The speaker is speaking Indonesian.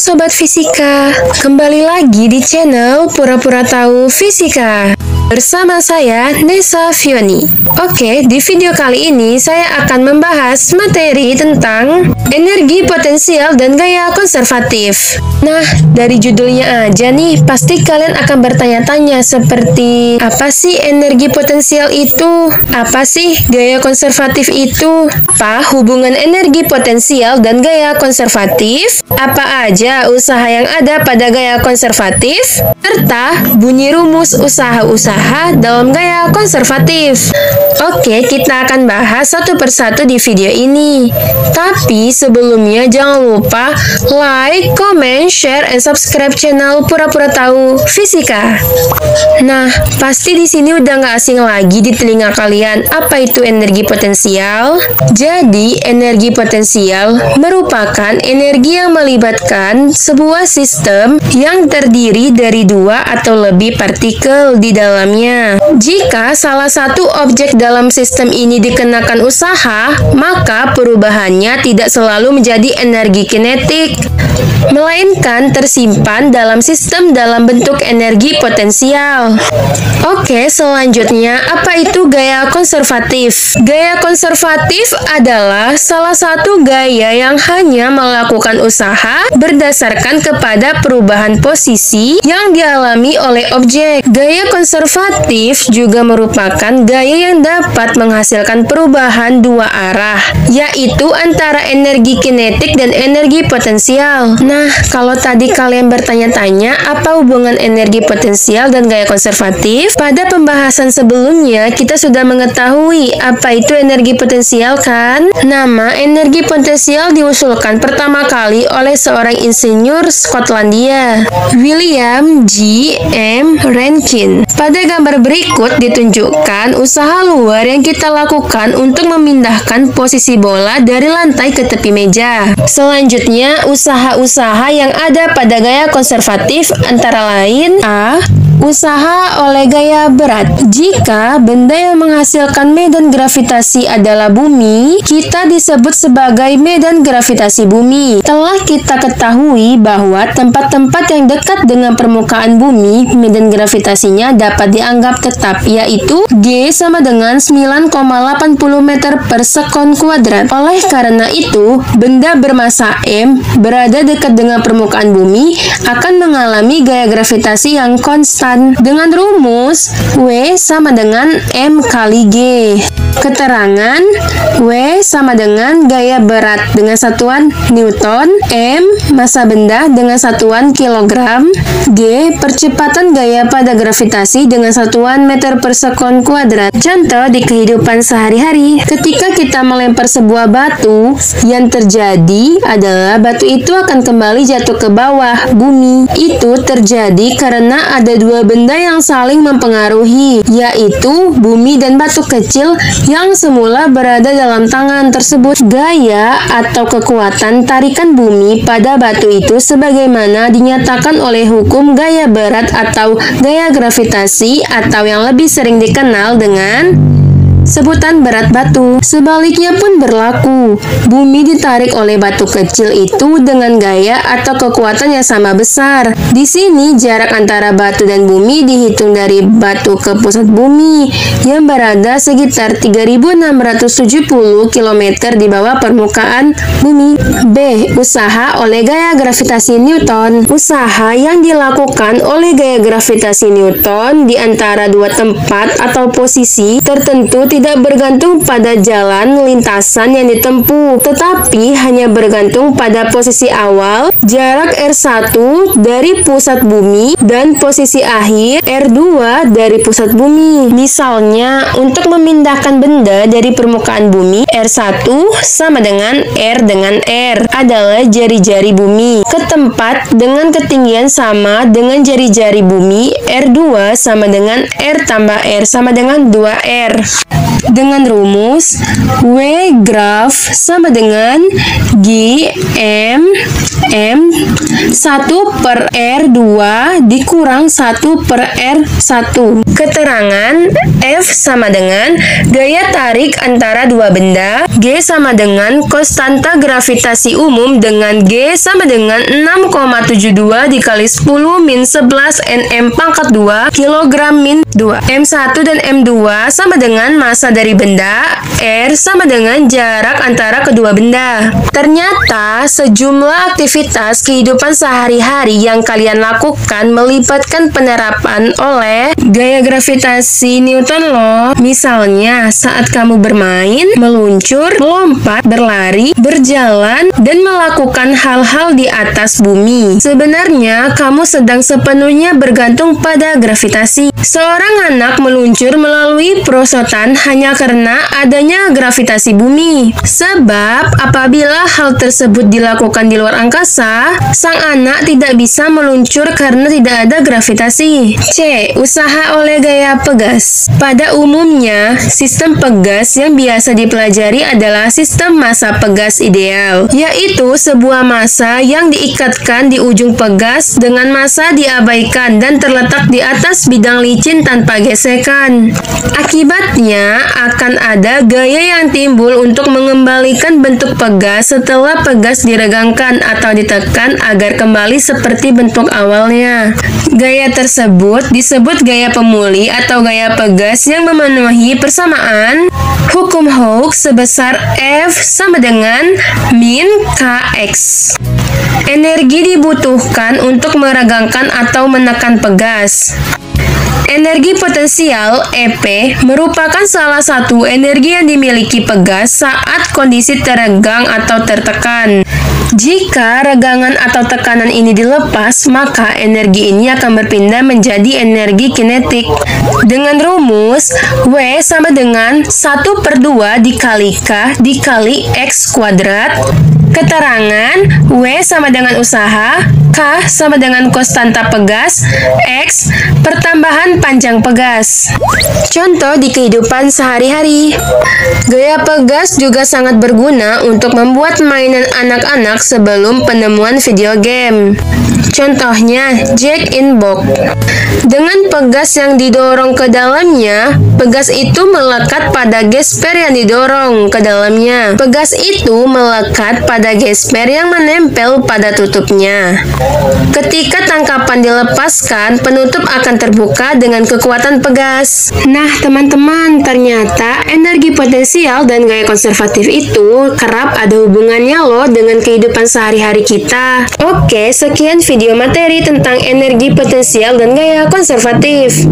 Sobat Fisika, kembali lagi di channel Pura-Pura Tahu Fisika. Bersama saya, Nesa Fioni. Oke, di video kali ini saya akan membahas materi tentang energi potensial dan gaya konservatif. Nah, dari judulnya aja nih, pasti kalian akan bertanya-tanya seperti, apa sih energi potensial itu? Apa sih gaya konservatif itu? Apa hubungan energi potensial dan gaya konservatif? Apa aja usaha yang ada pada gaya konservatif? Serta bunyi rumus usaha-usaha dalam gaya konservatif. Oke, kita akan bahas satu persatu di video ini. Tapi sebelumnya jangan lupa like, comment, share, and subscribe channel Pura-Pura Tahu Fisika. Nah, pasti di sini udah nggak asing lagi di telinga kalian apa itu energi potensial. Jadi, energi potensial merupakan energi yang melibatkan sebuah sistem yang terdiri dari dua atau lebih partikel di dalamnya. Jika salah satu objek dalam sistem ini dikenakan usaha, maka perubahannya tidak selalu menjadi energi kinetik, melainkan tersimpan dalam sistem dalam bentuk energi potensial. Oke, selanjutnya apa itu gaya konservatif? Gaya konservatif adalah salah satu gaya yang hanya melakukan usaha berdasarkan kepada perubahan posisi yang dialami oleh objek. Gaya konservatif juga merupakan gaya yang dapat menghasilkan perubahan dua arah, yaitu antara energi kinetik dan energi potensial. Nah, kalau tadi kalian bertanya-tanya apa hubungan energi potensial dan gaya konservatif, pada pembahasan sebelumnya kita sudah mengetahui apa itu energi potensial kan? Nama energi potensial diusulkan pertama kali oleh seorang insinyur Skotlandia, William G. M. Rankine. Pada gambar berikut ditunjukkan usaha luar yang kita lakukan untuk memindahkan posisi bola dari lantai ke tepi meja. Selanjutnya, usaha-usaha yang ada pada gaya konservatif antara lain: A. Usaha oleh gaya berat. Jika benda yang menghasilkan medan gravitasi adalah bumi, kita disebut sebagai medan gravitasi bumi. Telah kita ketahui bahwa tempat-tempat yang dekat dengan permukaan bumi, medan gravitasinya dapat dianggap tetap, yaitu G sama dengan 9,80 meter per sekon kuadrat. Oleh karena itu, benda bermasa M berada dekat dengan permukaan bumi akan mengalami gaya gravitasi yang konstan dengan rumus W sama dengan M kali G. Keterangan: W sama dengan gaya berat dengan satuan Newton, M massa benda dengan satuan kilogram, G percepatan gaya pada gravitasi dengan satuan meter per sekon kuadrat. Contoh di kehidupan sehari-hari, ketika kita melempar sebuah batu, yang terjadi adalah batu itu akan kembali jatuh ke bawah bumi. Itu terjadi karena ada dua benda yang saling mempengaruhi, yaitu bumi dan batu kecil yang semula berada dalam tangan tersebut. Gaya atau kekuatan tarikan bumi pada batu itu sebagaimana dinyatakan oleh hukum gaya berat atau gaya gravitasi, atau yang lebih sering dikenal dengan sebutan berat batu. Sebaliknya pun berlaku. Bumi ditarik oleh batu kecil itu dengan gaya atau kekuatan yang sama besar. Di sini jarak antara batu dan bumi dihitung dari batu ke pusat bumi yang berada sekitar 3.670 km di bawah permukaan bumi. B. Usaha oleh gaya gravitasi Newton. Usaha yang dilakukan oleh gaya gravitasi Newton di antara dua tempat atau posisi tertentu tidak bergantung pada jalan lintasan yang ditempuh, tetapi hanya bergantung pada posisi awal, jarak R1 dari pusat bumi, dan posisi akhir R2 dari pusat bumi. Misalnya, untuk memindahkan benda dari permukaan bumi, R1 sama dengan R adalah jari-jari bumi, ke tempat dengan ketinggian sama dengan jari-jari bumi, R2 sama dengan R tambah R sama dengan 2R. Dengan rumus W graf sama dengan G M 1 per R2 dikurang 1 per R1. Keterangan F sama dengan gaya tarik antara dua benda, G sama dengan konstanta gravitasi umum dengan G sama dengan 6,72 dikali 10 min 11 Nm pangkat 2 kg min 2. M1 dan M2 sama dengan massa dari benda, R sama dengan jarak antara kedua benda. Ternyata sejumlah aktivitas kehidupan sehari-hari yang kalian lakukan melibatkan penerapan oleh gaya gravitasi Newton loh. Misalnya saat kamu bermain, meluncur, melompat, berlari, berjalan, dan melakukan hal-hal di atas bumi. Sebenarnya kamu sedang sepenuhnya bergantung pada gravitasi. Seorang anak meluncur melalui perosotan hanya karena adanya gravitasi bumi. Sebab apabila hal tersebut dilakukan di luar angkasa, sang anak tidak bisa meluncur karena tidak ada gravitasi. C. Usaha oleh gaya pegas. Pada umumnya, sistem pegas yang biasa dipelajari adalah sistem massa pegas ideal, yaitu sebuah massa yang diikatkan di ujung pegas dengan massa diabaikan dan terletak di atas bidang licin tanpa gesekan. Akibatnya akan ada gaya yang timbul untuk mengembalikan bentuk pegas setelah pegas diregangkan atau ditekan agar kembali seperti bentuk awalnya. Gaya tersebut disebut gaya pemulih atau gaya pegas yang memenuhi persamaan hukum Hooke sebesar F sama dengan min Kx. Energi dibutuhkan untuk meregangkan atau menekan pegas. Energi potensial EP merupakan salah satu energi yang dimiliki pegas saat kondisi teregang atau tertekan. Jika regangan atau tekanan ini dilepas, maka energi ini akan berpindah menjadi energi kinetik. Dengan rumus W sama dengan 1/2 dikali K dikali X kuadrat. Keterangan W sama dengan usaha, K sama dengan konstanta pegas, X pertambahan panjang pegas. Contoh di kehidupan sehari-hari. Gaya pegas juga sangat berguna untuk membuat mainan anak-anak sebelum penemuan video game. Contohnya Jack in Box. Dengan pegas yang didorong ke dalamnya, pegas itu melekat pada gesper yang didorong ke dalamnya. Pegas itu melekat pada gesper yang menempel pada tutupnya. Ketika tangkapan dilepaskan, penutup akan terbuka dengan kekuatan pegas. Nah, teman-teman, ternyata energi potensial dan gaya konservatif itu kerap ada hubungannya loh dengan kehidupan sehari-hari kita. Oke, sekian video materi tentang energi potensial dan gaya konservatif.